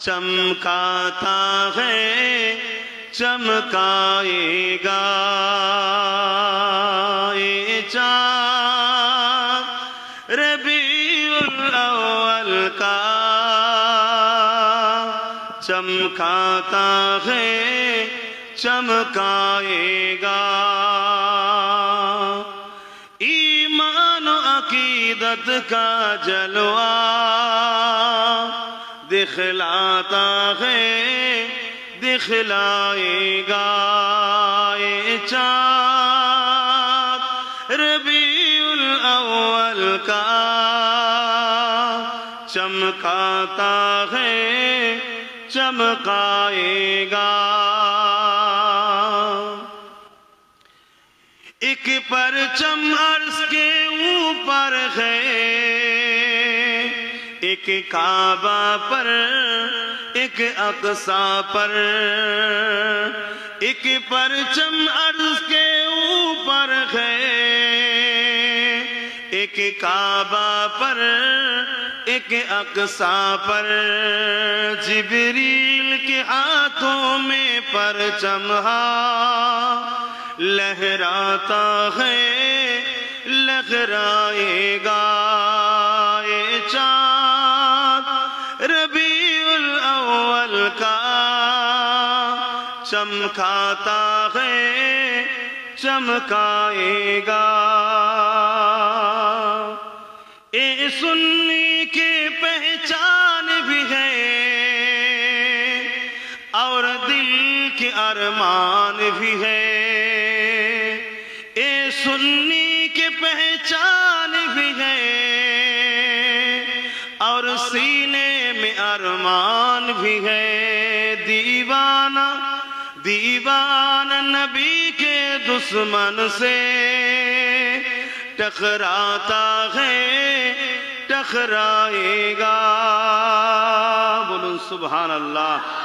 چمکاتا ہے چمکائے گا یہ چاند ربیع الاول کا چمکاتا ہے چمکائے گا ایمان و عقیدت کا جلوہ دکھلاتا ہے دکھلائے گا یہ چاند ربیع الاول کا چمکاتا ہے چمکائے گا ایک پرچم عرش کے اوپر ہے ایک کعبہ پر ایک اقصی پر ایک پرچم عرش کے اوپر ہے ایک کعبہ پر ایک اقصی پر جبریل کے ہاتھوں میں پرچم لہراتا ہے لہرائے گا یہ چاند ربیع الاول کا چمکاتا ہے چمکائے گا اے سنی کی پہچان بھی ہے اور دل کے ارمان بھی ہے اے سنی کی پہچان بھی ہے اور سینے میں ارمان بھی ہے دیوانہ دیوانہ نبی کے دشمن سے ٹکراتا ہے ٹکرائے گا بولو سبحان اللہ